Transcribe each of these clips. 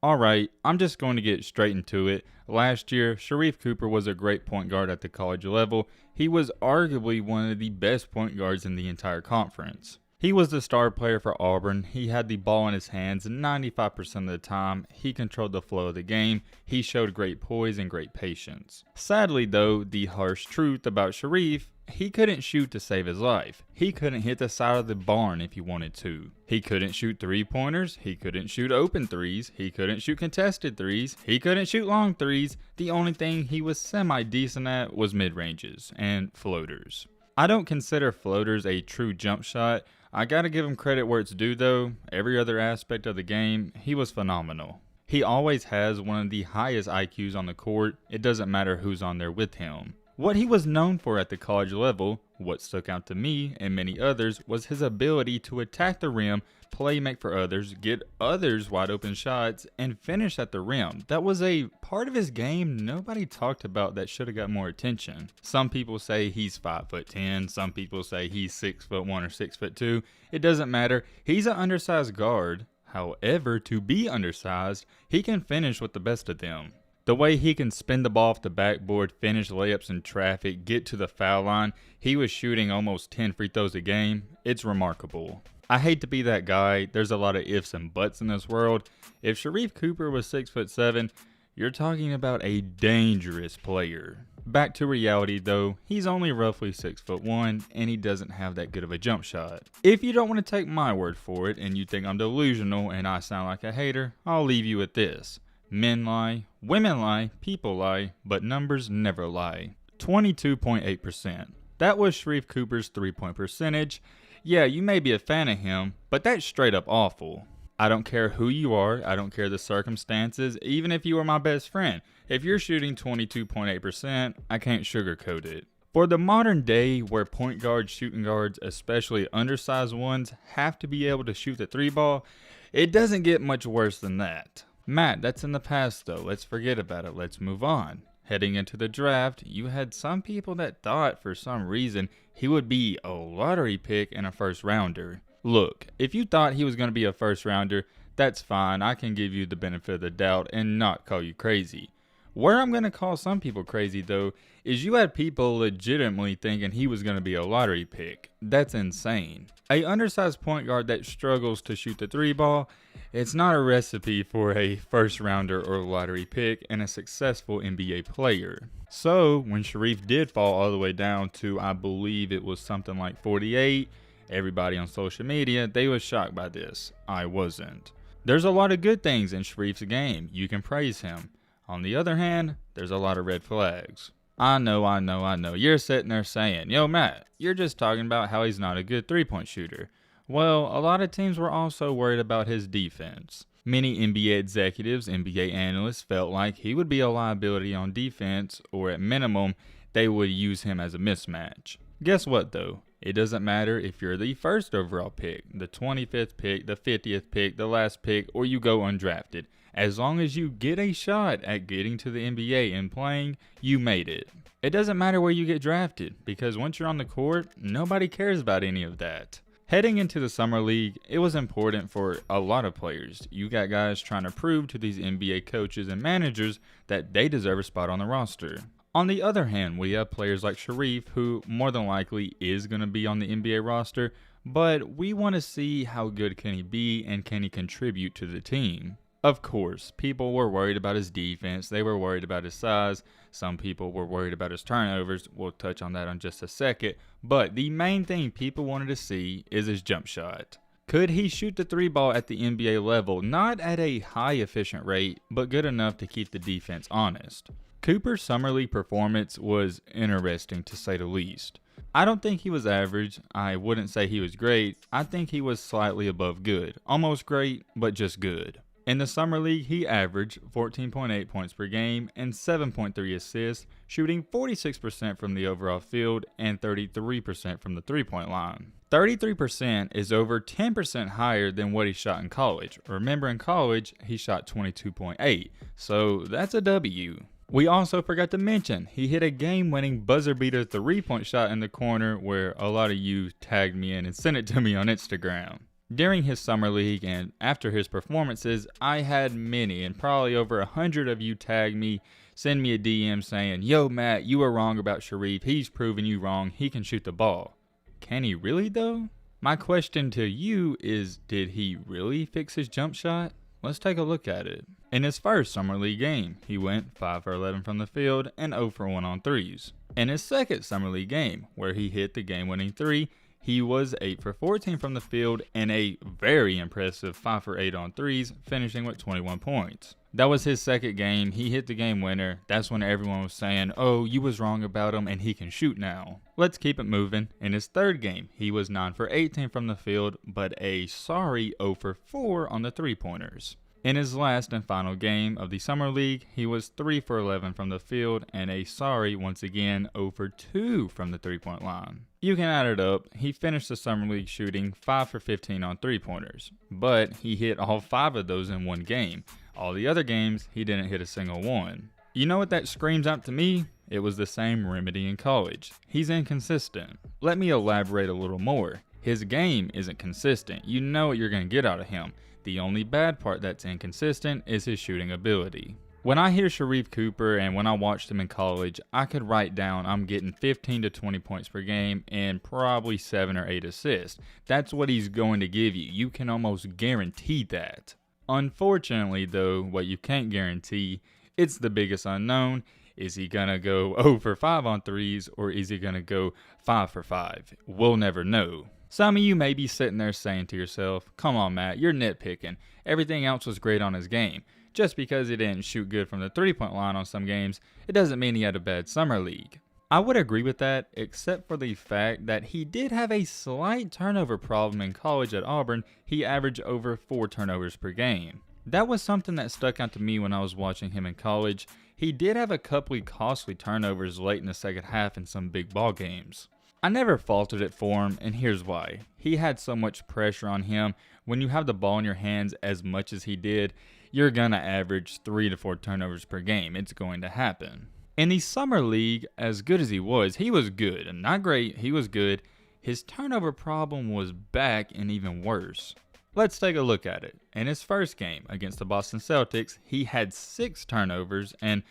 Alright, I'm just going to get straight into it. Last year, Sharife Cooper was a great point guard at the college level. He was arguably one of the best point guards in the entire conference. He was the star player for Auburn. He had the ball in his hands 95% of the time. He controlled the flow of the game. He showed great poise and great patience. Sadly though, the harsh truth about Sharife, he couldn't shoot to save his life. He couldn't hit the side of the barn if he wanted to. He couldn't shoot three-pointers. He couldn't shoot open threes. He couldn't shoot contested threes. He couldn't shoot long threes. The only thing he was semi-decent at was mid-ranges and floaters. I don't consider floaters a true jump shot. I gotta give him credit where it's due though. Every other aspect of the game, he was phenomenal. He always has one of the highest IQs on the court. It doesn't matter who's on there with him. What he was known for at the college level, what stuck out to me and many others, was his ability to attack the rim, play make for others, get others wide open shots, and finish at the rim. That was a part of his game nobody talked about that should have got more attention. Some people say he's 5'10", some people say he's 6'1" or 6'2". It doesn't matter. He's an undersized guard. However, to be undersized, he can finish with the best of them. The way he can spin the ball off the backboard, finish layups in traffic, get to the foul line, he was shooting almost 10 free throws a game. It's remarkable. I hate to be that guy. There's a lot of ifs and buts in this world. If Sharife Cooper was 6'7", you're talking about a dangerous player. Back to reality though, he's only roughly 6'1", and he doesn't have that good of a jump shot. If you don't want to take my word for it and you think I'm delusional and I sound like a hater, I'll leave you with this. Men lie, women lie, people lie, but numbers never lie. 22.8%. That was Sharife Cooper's 3-point percentage. Yeah, you may be a fan of him, but that's straight up awful. I don't care who you are, I don't care the circumstances, even if you were my best friend. If you're shooting 22.8%, I can't sugarcoat it. For the modern day where point guards, shooting guards, especially undersized ones, have to be able to shoot the three ball, it doesn't get much worse than that. Matt, that's in the past though. Let's forget about it. Let's move on. Heading into the draft, you had some people that thought for some reason he would be a lottery pick and a first rounder. Look, if you thought he was going to be a first rounder, that's fine. I can give you the benefit of the doubt and not call you crazy. Where I'm going to call some people crazy though is you had people legitimately thinking he was going to be a lottery pick. That's insane. A undersized point guard that struggles to shoot the three ball, it's not a recipe for a first rounder or lottery pick and a successful NBA player. So when Sharife did fall all the way down to, I believe it was something like 48, everybody on social media, they was shocked by this. I wasn't. There's a lot of good things in Sharife's game. You can praise him. On the other hand, there's a lot of red flags. I know. You're sitting there saying, yo Matt, you're just talking about how he's not a good three-point shooter. Well, a lot of teams were also worried about his defense. Many NBA executives, NBA analysts felt like he would be a liability on defense, or at minimum, they would use him as a mismatch. Guess what though? It doesn't matter if you're the first overall pick, the 25th pick, the 50th pick, the last pick, or you go undrafted. As long as you get a shot at getting to the NBA and playing, you made it. It doesn't matter where you get drafted, because once you're on the court, nobody cares about any of that. Heading into the summer league, it was important for a lot of players. You got guys trying to prove to these NBA coaches and managers that they deserve a spot on the roster. On the other hand, we have players like Sharife, who more than likely is going to be on the NBA roster, but we want to see how good can he be and can he contribute to the team. Of course, people were worried about his defense, they were worried about his size, some people were worried about his turnovers, we'll touch on that in just a second, but the main thing people wanted to see is his jump shot. Could he shoot the three ball at the NBA level, not at a high efficient rate, but good enough to keep the defense honest? Cooper's summer league performance was interesting to say the least. I don't think he was average, I wouldn't say he was great, I think he was slightly above good, almost great, but just good. In the summer league, he averaged 14.8 points per game and 7.3 assists, shooting 46% from the overall field and 33% from the three-point line. 33% is over 10% higher than what he shot in college. Remember, in college, he shot 22.8, so that's a W. We also forgot to mention, he hit a game-winning buzzer-beater three-point shot in the corner where a lot of you tagged me in and sent it to me on Instagram. During his summer league and after his performances, I had many and probably over 100 of you tag me, send me a DM saying, "Yo Matt, you were wrong about Sharife, he's proven you wrong, he can shoot the ball." Can he really though? My question to you is, did he really fix his jump shot? Let's take a look at it. In his first summer league game, he went 5 for 11 from the field and 0 for 1 on threes. In his second summer league game, where he hit the game-winning 3, he was 8 for 14 from the field and a very impressive 5 for 8 on threes, finishing with 21 points. That was his second game. He hit the game winner. That's when everyone was saying, "Oh, you was wrong about him and he can shoot now." Let's keep it moving. In his third game, he was 9 for 18 from the field, but a sorry 0 for 4 on the three-pointers. In his last and final game of the Summer League, he was 3 for 11 from the field and a sorry, once again, 0 for 2 from the three-point line. You can add it up. He finished the Summer League shooting 5 for 15 on three-pointers, but he hit all 5 of those in one game. All the other games, he didn't hit a single one. You know what that screams out to me? It was the same remedy in college. He's inconsistent. Let me elaborate a little more. His game isn't consistent. You know what you're going to get out of him. The only bad part that's inconsistent is his shooting ability. When I hear Sharife Cooper and when I watched him in college, I could write down I'm getting 15 to 20 points per game and probably 7 or 8 assists. That's what he's going to give you. You can almost guarantee that. Unfortunately though, what you can't guarantee, it's the biggest unknown. Is he gonna go 0 for 5 on threes, or is he gonna go 5 for 5? We'll never know. Some of you may be sitting there saying to yourself, "Come on Matt, you're nitpicking. Everything else was great on his game. Just because he didn't shoot good from the three-point line on some games, it doesn't mean he had a bad summer league." I would agree with that, except for the fact that he did have a slight turnover problem in college at Auburn. He averaged over 4 turnovers per game. That was something that stuck out to me when I was watching him in college. He did have a couple of costly turnovers late in the second half in some big ball games. I never faulted it for him, and here's why. He had so much pressure on him. When you have the ball in your hands as much as he did, you're gonna average 3 to 4 turnovers per game. It's going to happen. In the summer league, as good as he was good, and not great, he was good. His turnover problem was back and even worse. Let's take a look at it. In his first game against the Boston Celtics, he had 6 turnovers, and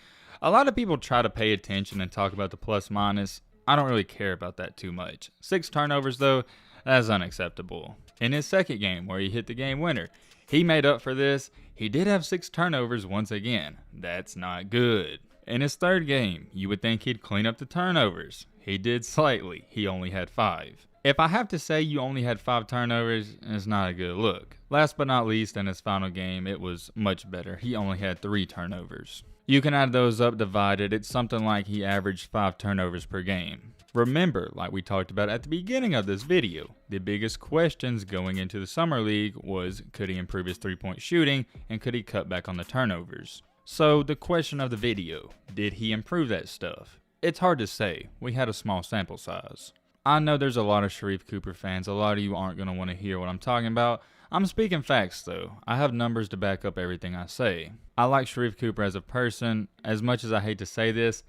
a lot of people try to pay attention and talk about the plus minus. I don't really care about that too much. 6 turnovers though, that's unacceptable. In his second game, where he hit the game winner, he made up for this. He did have 6 turnovers once again. That's not good. In his third game, you would think he'd clean up the turnovers. He did slightly. He only had 5. If I have to say you only had 5 turnovers, it's not a good look. Last but not least, in his final game, it was much better. He only had 3 turnovers. You can add those up divided. It's something like he averaged 5 turnovers per game. Remember, like we talked about at the beginning of this video, the biggest questions going into the summer league was, could he improve his 3-point shooting and could he cut back on the turnovers? So the question of the video, did he improve that stuff? It's hard to say. We had a small sample size. I know there's a lot of Sharife Cooper fans. A lot of you aren't going to want to hear what I'm talking about. I'm speaking facts though. I have numbers to back up everything I say. I like Sharife Cooper as a person. As much as I hate to say this,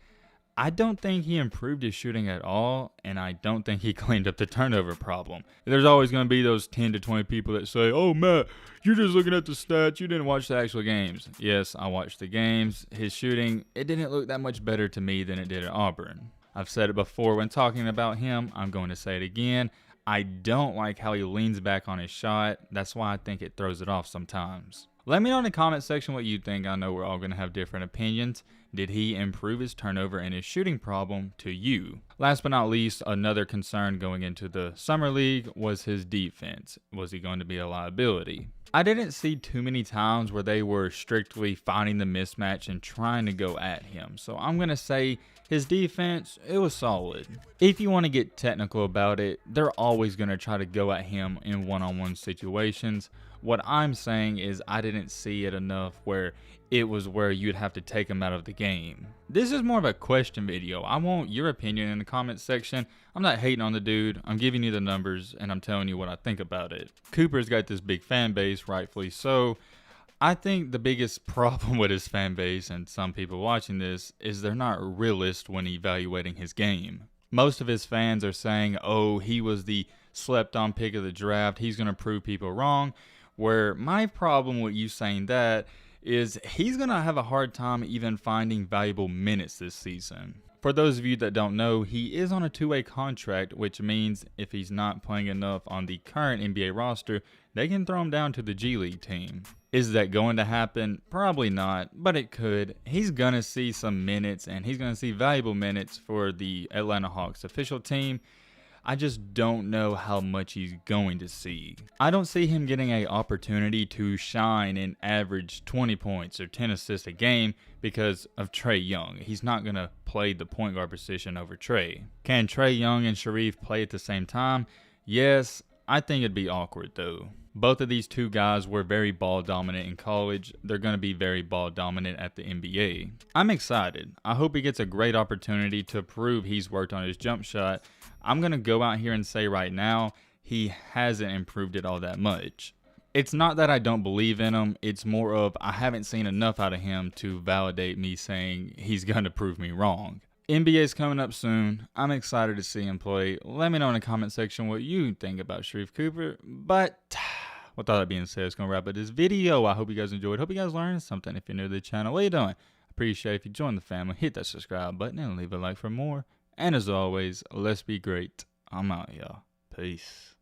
I don't think he improved his shooting at all, and I don't think he cleaned up the turnover problem. There's always going to be those 10 to 20 people that say, "Oh Matt, you're just looking at the stats, you didn't watch the actual games." Yes, I watched the games. His shooting, it didn't look that much better to me than it did at Auburn. I've said it before when talking about him. I'm going to say it again. I don't like how he leans back on his shot. That's why I think it throws it off sometimes. Let me know in the comment section what you think. I know we're all going to have different opinions. Did he improve his turnover and his shooting problem to you? Last but not least, another concern going into the summer league was his defense. Was he going to be a liability? I didn't see too many times where they were strictly finding the mismatch and trying to go at him. So I'm going to say his defense, it was solid. If you want to get technical about it, they're always going to try to go at him in one-on-one situations. What I'm saying is I didn't see it enough where it was where you'd have to take him out of the game. This is more of a question video. I want your opinion in the comments section. I'm not hating on the dude. I'm giving you the numbers and I'm telling you what I think about it. Cooper's got this big fan base, rightfully so. I think the biggest problem with his fan base and some people watching this is they're not realist when evaluating his game. Most of his fans are saying, "Oh, he was the slept on pick of the draft. He's going to prove people wrong. Where my problem with you saying that is he's going to have a hard time even finding valuable minutes this season. For those of you that don't know, he is on a two-way contract, which means if he's not playing enough on the current NBA roster, they can throw him down to the G League team. Is that going to happen? Probably not, but it could. He's going to see some minutes, and he's going to see valuable minutes for the Atlanta Hawks official team. I just don't know how much he's going to see. I don't see him getting an opportunity to shine and average 20 points or 10 assists a game because of Trae Young. He's not going to play the point guard position over Trae. Can Trae Young and Sharife play at the same time? Yes, I think it'd be awkward though. Both of these two guys were very ball dominant in college. They're going to be very ball dominant at the NBA. I'm excited. I hope he gets a great opportunity to prove he's worked on his jump shot. I'm going to go out here and say right now, he hasn't improved it all that much. It's not that I don't believe in him. It's more of I haven't seen enough out of him to validate me saying he's going to prove me wrong. NBA's coming up soon. I'm excited to see him play. Let me know in the comment section what you think about Sharife Cooper. But with all that being said, it's going to wrap up this video. I hope you guys enjoyed. Hope you guys learned something. If you're new to the channel, what are you doing? Appreciate it if you join the family. Hit that subscribe button and leave a like for more. And as always, let's be great. I'm out, y'all. Peace.